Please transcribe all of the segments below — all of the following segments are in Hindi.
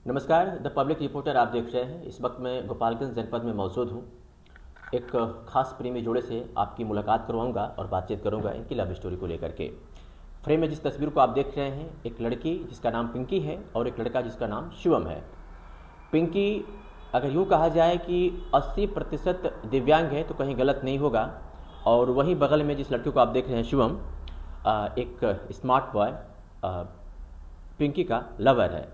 नमस्कार, द पब्लिक रिपोर्टर आप देख रहे हैं। इस वक्त मैं गोपालगंज जनपद में मौजूद हूँ। एक खास प्रेमी जोड़े से आपकी मुलाकात करवाऊंगा और बातचीत करूंगा इनकी लव स्टोरी को लेकर के। फ्रेम में जिस तस्वीर को आप देख रहे हैं, एक लड़की जिसका नाम पिंकी है और एक लड़का जिसका नाम शिवम है। पिंकी अगर यूँ कहा जाए कि 80% दिव्यांग है तो कहीं गलत नहीं होगा। और वहीं बगल में जिस लड़के को आप देख रहे हैं शिवम, एक स्मार्ट बॉय, पिंकी का लवर है।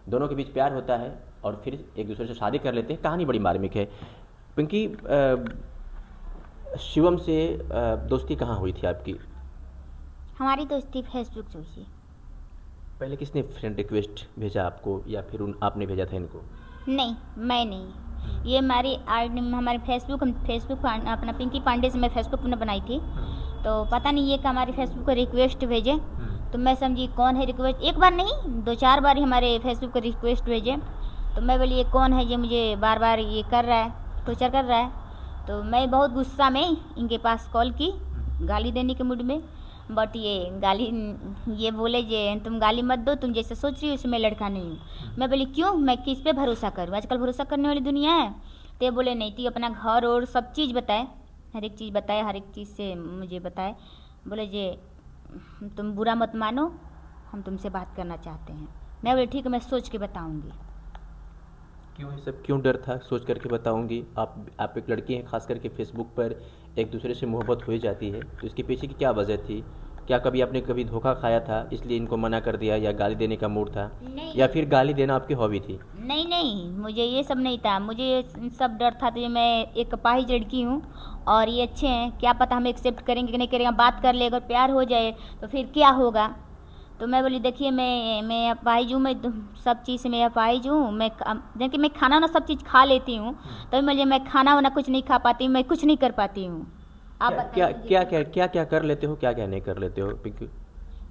दोनों के बीच प्यार होता है और फिर एक दूसरे से शादी कर लेते हैं। कहानी बड़ी मार्मिक है। पिंकी, शिवम से दोस्ती कहाँ हुई थी आपकी? हमारी दोस्ती फेसबुक से हुई। पहले किसने फ्रेंड रिक्वेस्ट भेजा आपको या फिर आपने भेजा था इनको? नहीं, मैं नहीं। ये हमारी हमारे फेसबुक अपना पिंकी पांडे से मैं फेसबुक ने बनाई थी। तो पता नहीं ये कि हमारी फेसबुक को रिक्वेस्ट भेजे, तो मैं समझी कौन है रिक्वेस्ट। एक बार नहीं, 2-4 बार ही हमारे फेसबुक को रिक्वेस्ट भेजे। तो मैं बोली ये कौन है, ये मुझे बार बार ये कर रहा है, टॉर्चर कर रहा है। तो मैं बहुत गुस्सा में इनके पास कॉल की, गाली देने के मूड में। बट ये बोले जे तुम गाली मत दो, तुम जैसे सोच रही हो उसमें लड़का नहीं हूँ। मैं बोली क्यों, मैं किस पे भरोसा करूँ, आजकल भरोसा करने वाली दुनिया है। तो ये बोले नहीं, तो अपना घर और सब चीज़ बताए, हर एक चीज़ बताए, हर एक चीज़ से मुझे बताए। बोले जे तुम बुरा मत मानो, हम तुमसे बात करना चाहते हैं। मैं बोले ठीक है, मैं सोच के बताऊँगी। क्यों ये सब क्यों डर था सोच करके बताऊंगी? आप एक लड़की हैं, खास करके फेसबुक पर एक दूसरे से मोहब्बत हो ही जाती है, तो इसके पीछे की क्या वजह थी? क्या कभी आपने कभी धोखा खाया था इसलिए इनको मना कर दिया, या गाली देने का मूड था, या फिर गाली देना आपकी हॉबी थी? नहीं नहीं, मुझे ये सब नहीं था। मुझे ये सब डर था। तो ये मैं एक अपाहिज लड़की हूँ और ये अच्छे हैं, क्या पता हम एक्सेप्ट करेंगे कि नहीं करेंगे। बात कर ले, अगर प्यार हो जाए तो फिर क्या होगा। तो मैं बोली देखिए मैं अपाहिज हूँ, मैं सब चीज़ से मैं अपाहिज हूँ। देखिए मैं खाना ना सब चीज़ खा लेती हूँ, तो मैं खाना वाना कुछ नहीं खा पाती, मैं कुछ नहीं कर पाती हूँ। आप क्या बताइए क्या मुझे। क्या क्या क्या कर लेते हो, क्या क्या नहीं कर लेते हो पिंकी?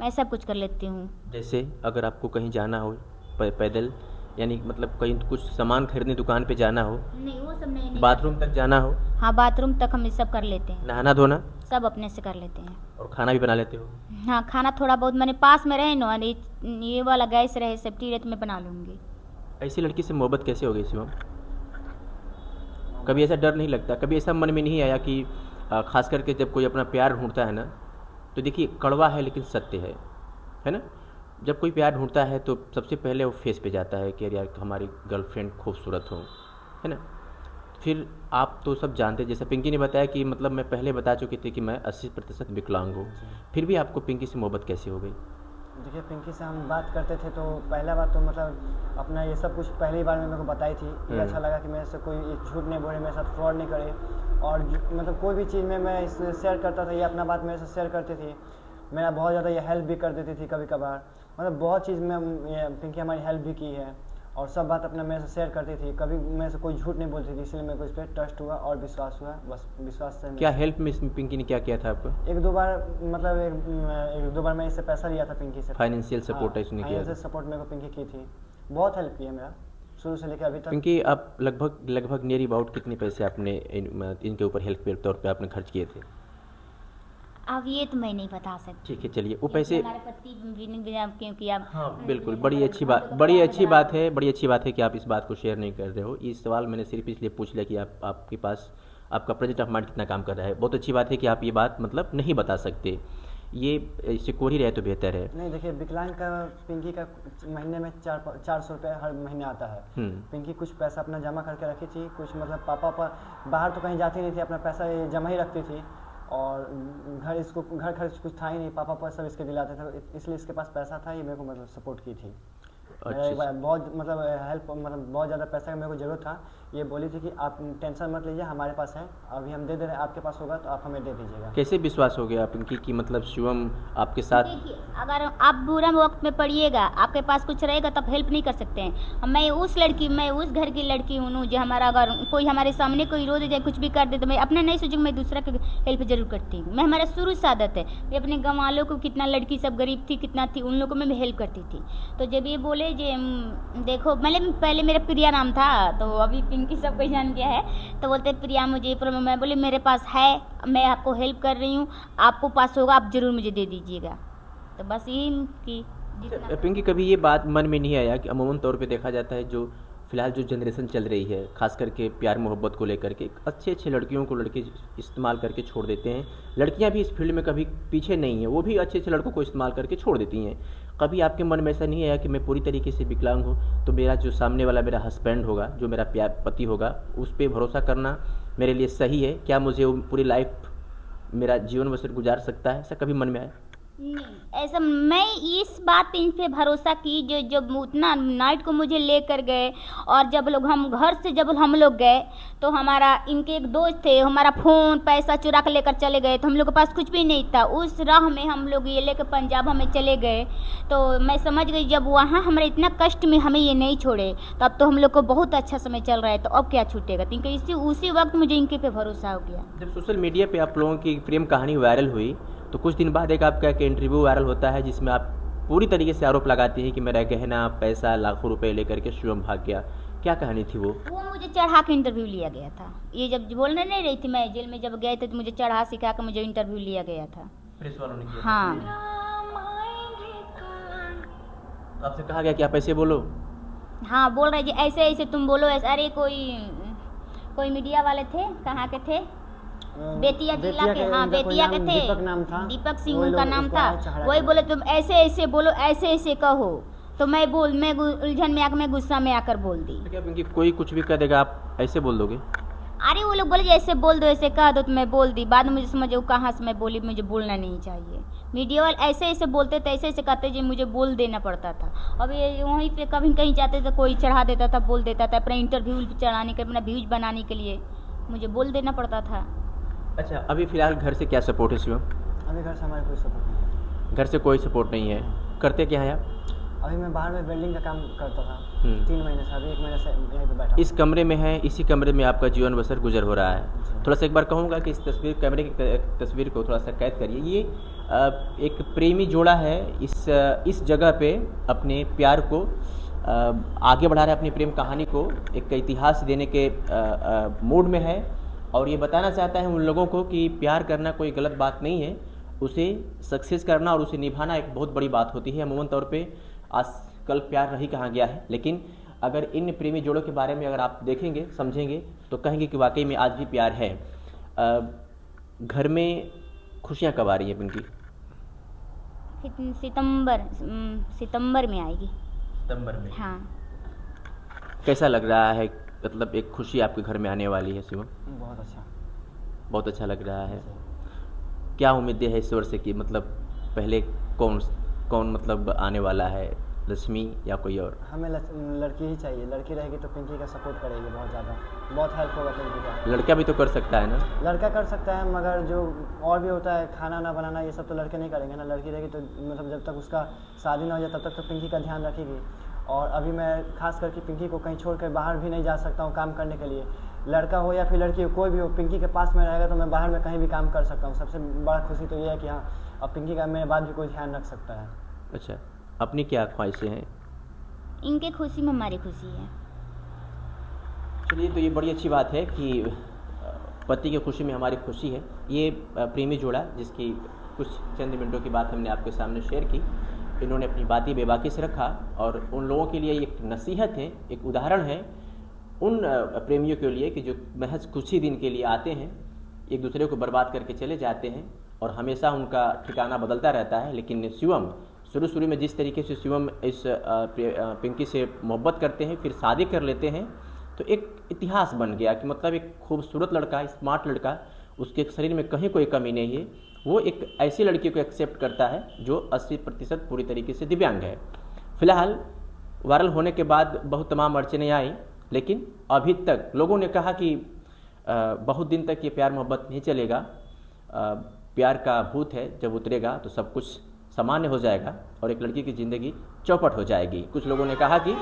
मैं सब कुछ कर लेती हूँ। जैसे अगर आपको कहीं जाना हो पैदल, यानी मतलब कहीं कुछ सामान खरीदने दुकान पे जाना हो, नहीं, वो सब नहीं बाथरूम तक जाना हो, हाँ, बाथरूम तक हम ये सब कर लेते हैं। नहाना धोना, सब अपने से कर लेते हैं। और खाना भी बना लेते हो? हाँ, खाना थोड़ा बहुत मैंने पास में रहे ना, ये वाला गैस रहे, सेफ्टी रहे, तो मैं बना लूँगी। ऐसी लड़की से मोहब्बत कैसे हो गई शिवम? कभी ऐसा डर नहीं लगता, कभी ऐसा मन में नहीं आया कि खास करके जब कोई अपना प्यार ढूंढता है ना, तो देखिए कड़वा है लेकिन सत्य है ना। जब कोई प्यार ढूंढता है तो सबसे पहले वो फेस पे जाता है कि यार हमारी गर्लफ्रेंड खूबसूरत हो, है ना। फिर आप तो सब जानते हैं, जैसे पिंकी ने बताया कि मतलब मैं पहले बता चुकी थी कि मैं 80% विकलांग हूँ, फिर भी आपको पिंकी से मोहब्बत कैसे हो गई? देखिए पिंकी से हम बात करते थे तो पहला बात तो मतलब अपना ये सब कुछ पहली बार में मेरे को बताई थी। ये अच्छा लगा कि मेरे से कोई झूठ नहीं बोले, मेरे साथ फ्रॉड नहीं करे। और मतलब कोई भी चीज़ में मैं इससे शेयर करता था, ये अपना बात मेरे से शेयर करती थी। मेरा बहुत ज़्यादा ये हेल्प भी कर देती थी कभी कभार। मतलब बहुत चीज़ में ये पिंकी हमारी हेल्प भी की है और सब बात अपना मेरे से शेयर करती थी। कभी मेरे से कोई झूठ नहीं बोलती थी, इसलिए मेरे को इस पर ट्रस्ट हुआ और विश्वास हुआ। बस विश्वास से क्या हेल्प में इसमें पिंकी ने क्या किया था आपको? एक दो बार मतलब एक दो बार मैं इससे पैसा लिया था पिंकी से। फाइनेंशियल सपोर्ट है इसने किया था? फाइनेंशियल सपोर्ट मेरे को पिंकी की थी, बहुत हेल्प किया मेरा शुरू से लेकर अभी तक। पिंकी, आप लगभग नियर अबाउट कितने पैसे आपने इनके ऊपर हेल्प के तौर पे आपने खर्च किए थे? अब ये तो मैं नहीं बता सकती। ठीक है, चलिए वो क्योंकि पैसे। हमारे पति क्योंकि आप हाँ बिल्कुल, बड़ी अच्छी बात है, बड़ी अच्छी बात है कि आप इस बात को शेयर नहीं कर रहे हो। ये सवाल मैंने सिर्फ इसलिए पूछ लिया कि आपके पास आपका प्रेजेंट ऑफ माइंड कितना काम कर रहा है। बहुत अच्छी बात है कि आप ये बात मतलब नहीं बता सकते, ये सिक्योर ही रहे तो बेहतर है। नहीं देखिए, विकलांग का पिंकी का महीने में 400 रुपये हर महीने आता है। पिंकी कुछ पैसा अपना जमा करके रखी थी, कुछ मतलब पापा बाहर तो कहीं जाती नहीं थी, अपना पैसा ये जमा ही रखती थी। और घर खर्च कुछ था ही नहीं, पापा पर सब इसके दिलाते थे, इसलिए इसके पास पैसा था, ये मेरे को मतलब सपोर्ट की थी। मेरा एक बार बहुत मतलब हेल्प, मतलब बहुत ज़्यादा पैसा का मेरे को ज़रूरत था। ये बोली थी कि आप टेंशन मत लीजिए, हमारे पास है, अभी हम दे दे रहे हैं, आपके पास होगा तो आप हमें दे दीजिएगा। कैसे विश्वास हो गया पिंकी कि मतलब शिवम आपके साथ? देखिए, अगर आप बुरा वक्त में पड़िएगा, आपके पास कुछ रहेगा तब हेल्प नहीं कर मैं उस घर की लड़की हूँ जो हमारा अगर कोई हमारे सामने कोई रो दे जाए, कुछ भी कर दे, तो मैं अपने नहीं सोचूंगी, मैं दूसरा की हेल्प जरूर करती हूँ। मैं हमारा शुरू से आदत है, मैं अपने गाँव वालों को, कितना लड़की सब गरीब थी कितना थी, उन लोगों को मैं हेल्प करती थी। तो जब ये बोले जे देखो, पहले मेरा प्रिया नाम था, तो अभी पिंकी सब कोई जान गया है। तो बोलते प्रिया मुझे प्रॉब्लम, मैं बोली मेरे पास है, मैं आपको हेल्प कर रही हूँ, आपको पास होगा आप ज़रूर मुझे दे दीजिएगा। तो बस यही की जितना पिंकी, कभी ये बात मन में नहीं आया कि अमूमन तौर पे देखा जाता है जो फिलहाल जो जनरेशन चल रही है, खास करके प्यार मोहब्बत को लेकर के, अच्छे अच्छे लड़कियों को लड़के इस्तेमाल करके छोड़ देते हैं। लड़कियां भी इस फील्ड में कभी पीछे नहीं हैं, वो भी अच्छे अच्छे लड़कों को इस्तेमाल करके छोड़ देती हैं। कभी आपके मन में ऐसा नहीं आया कि मैं पूरी तरीके से विकलांग हूँ तो मेरा जो सामने वाला मेरा हस्बैंड होगा, जो मेरा प्यार पति होगा, उस पर भरोसा करना मेरे लिए सही है? क्या मुझे वो पूरी लाइफ मेरा जीवन बसर गुजार सकता है? ऐसा कभी मन में आया? नहीं, ऐसा मैं इस बात पे इन पे भरोसा की जो जब उतना नाइट को मुझे लेकर गए, और जब लोग हम घर से जब हम लोग गए तो हमारा इनके एक दोस्त थे, हमारा फ़ोन पैसा चुरा कर लेकर चले गए, तो हम लोग के पास कुछ भी नहीं था। उस राह में हम लोग ये लेकर पंजाब हमें चले गए, तो मैं समझ गई जब वहाँ हमारे इतना कष्ट में हमें ये नहीं छोड़े, तब तो हम लोग को बहुत अच्छा समय चल रहा है, तो अब क्या छूटेगा। तो इनके उसी वक्त मुझे इनके पे भरोसा हो गया। जब सोशल मीडिया पे आप लोगों की प्रेम कहानी वायरल हुई तो कुछ दिन बाद एक आपका एक इंटरव्यू वायरल होता है जिसमें आप पूरी तरीके से आरोप लगाती हैं कि मेरा गहना पैसा लाखों रुपए लेकर के शिवम भाग गया। क्या कहानी थी वो? मुझे चढ़ा के इंटरव्यू लिया गया था। ये जब बोलने नहीं रही थी, मैं जेल में जब गए थे तो मुझे चढ़ा सिखा के मुझे इंटरव्यू लिया गया था। प्रेस वालों ने किया? हाँ। आपसे कहा गया कि आप ऐसे बोलो? हाँ, बोल रहे जी ऐसे ऐसे तुम बोलो ऐसे। अरे कोई मीडिया वाले थे, कहाँ के थे, बेतिया जिला के, हाँ बेतिया के थे, दीपक नाम था, दीपक सिंह उनका नाम था। वही बोले तुम ऐसे ऐसे बोलो, ऐसे ऐसे कहो, तो मैं उलझन में आकर मैं गुस्सा में आकर बोल दी। क्या पिंकी, कोई कुछ भी कह देगा आप ऐसे बोल दोगे? अरे वो लोग बोले जी ऐसे बोल दो, ऐसे कह दो, तो मैं बोल दी। बाद में मुझे समझ वो कहाँ से मैं बोली, मुझे बोलना नहीं चाहिए। मीडिया वाले ऐसे ऐसे बोलते थे, ऐसे ऐसे कहते जी, मुझे बोल देना पड़ता था। अब ये वहीं पे कभी कहीं जाते थे, कोई चढ़ा देता था, बोल देता था, अपना इंटरव्यू चढ़ाने के, अपना व्यूज बनाने के लिए मुझे बोल देना पड़ता था। अच्छा, अभी फिलहाल घर से क्या सपोर्ट है शिवम? अभी घर से हमारे कोई सपोर्ट नहीं है। घर से कोई सपोर्ट नहीं है। करते क्या है आप? अभी मैं बाहर में वेल्डिंग का काम करता था 3 महीने से, अभी 1 महीने से यहीं पे बैठा। इस कमरे में है, इसी कमरे में आपका जीवन बसर गुजर हो रहा है। थोड़ा सा एक बार कहूँगा कि इस कैमरे की तस्वीर को थोड़ा सा कैद करिए। ये एक प्रेमी जोड़ा है, इस जगह पे अपने प्यार को आगे बढ़ा रहा है, अपनी प्रेम कहानी को एक इतिहास देने के मूड में है, और ये बताना चाहता है उन लोगों को कि प्यार करना कोई गलत बात नहीं है, उसे सक्सेस करना और उसे निभाना एक बहुत बड़ी बात होती है। अमूमन तौर पे आजकल प्यार रही कहाँ गया है, लेकिन अगर इन प्रेमी जोड़ों के बारे में अगर आप देखेंगे समझेंगे तो कहेंगे कि वाकई में आज भी प्यार है। घर में खुशियाँ कब आ रही हैं पिंकी? सितंबर में आएगी। सितंबर में? हाँ। कैसा लग रहा है, मतलब एक खुशी आपके घर में आने वाली है शिवम? बहुत अच्छा, बहुत अच्छा लग रहा है। क्या उम्मीदें है ईश्वर से कि मतलब पहले कौन मतलब आने वाला है, लक्ष्मी या कोई और? हमें लड़की ही चाहिए। लड़की रहेगी तो पिंकी का सपोर्ट करेगी बहुत ज़्यादा, बहुत हेल्प होगा पिंकी का। लड़का भी तो कर सकता है ना? लड़का कर सकता है, मगर जो और भी होता है खाना ना बनाना, ये सब तो लड़के नहीं करेंगे ना। लड़की रहेगी तो मतलब जब तक उसका शादी ना हो जाए तब तक तो पिंकी का ध्यान रखेगी। और अभी मैं खास करके पिंकी को कहीं छोड़कर बाहर भी नहीं जा सकता हूँ काम करने के लिए। लड़का हो या फिर लड़की हो, कोई भी हो, पिंकी के पास में रहेगा तो मैं बाहर में कहीं भी काम कर सकता हूँ। सबसे बड़ा खुशी तो ये है कि हाँ, अब पिंकी का मेरे बाद भी कोई ध्यान रख सकता है। अच्छा, अपनी क्या ख्वाहिशें हैं? इनके खुशी में हमारी खुशी है। चलिए, तो ये बड़ी अच्छी बात है कि पति की खुशी में हमारी खुशी है। ये प्रेमी जोड़ा जिसकी कुछ चंद मिनटों की बात हमने आपके सामने शेयर की, इन्होंने अपनी बातें बेबाकी से रखा, और उन लोगों के लिए एक नसीहत है, एक उदाहरण है उन प्रेमियों के लिए कि जो महज कुछ ही दिन के लिए आते हैं, एक दूसरे को बर्बाद करके चले जाते हैं, और हमेशा उनका ठिकाना बदलता रहता है। लेकिन शिवम शुरू में जिस तरीके से शिवम इस पिंकी से मोहब्बत करते हैं, फिर शादी कर लेते हैं, तो एक इतिहास बन गया कि मतलब एक खूबसूरत लड़का, स्मार्ट लड़का, उसके शरीर में कहीं कोई कमी नहीं है, वो एक ऐसी लड़की को एक्सेप्ट करता है जो 80% पूरी तरीके से दिव्यांग है। फिलहाल वायरल होने के बाद बहुत तमाम अड़चने आई, लेकिन अभी तक लोगों ने कहा कि बहुत दिन तक ये प्यार मोहब्बत नहीं चलेगा, प्यार का भूत है, जब उतरेगा तो सब कुछ सामान्य हो जाएगा और एक लड़की की ज़िंदगी चौपट हो जाएगी। कुछ लोगों ने कहा कि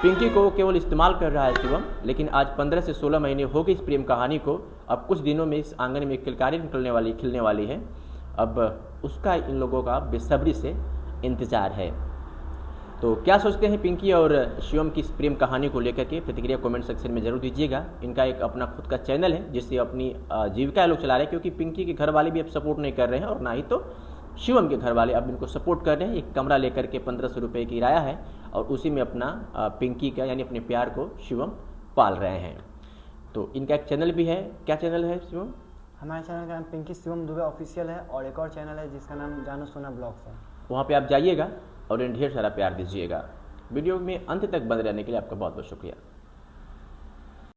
पिंकी को केवल इस्तेमाल कर रहा है शिवम, लेकिन आज 15 से 16 महीने हो गए इस प्रेम कहानी को। अब कुछ दिनों में इस आंगन में किलकारी खिलने वाली है। अब उसका इन लोगों का बेसब्री से इंतज़ार है। तो क्या सोचते हैं पिंकी और शिवम की इस प्रेम कहानी को लेकर के? प्रतिक्रिया कमेंट सेक्शन में जरूर दीजिएगा। इनका एक अपना खुद का चैनल है जिससे अपनी जीविका लोग चला रहे हैं, क्योंकि पिंकी के घर वाले भी अब सपोर्ट नहीं कर रहे हैं और ना ही तो शिवम के घर वाले अब इनको सपोर्ट कर रहे हैं। एक कमरा लेकर के 1500 रुपये किराया है और उसी में अपना पिंकी का यानी अपने प्यार को शिवम पाल रहे हैं। तो इनका एक चैनल भी है, क्या चैनल है शिवम? हमारे चैनल का नाम पिंकी शिवम दुबे ऑफिशियल है और एक और चैनल है जिसका नाम जानू सोना ब्लॉग्स है। वहाँ पे आप जाइएगा और इन्हें ढेर सारा प्यार दीजिएगा। वीडियो में अंत तक बने रहने के लिए आपका बहुत बहुत शुक्रिया।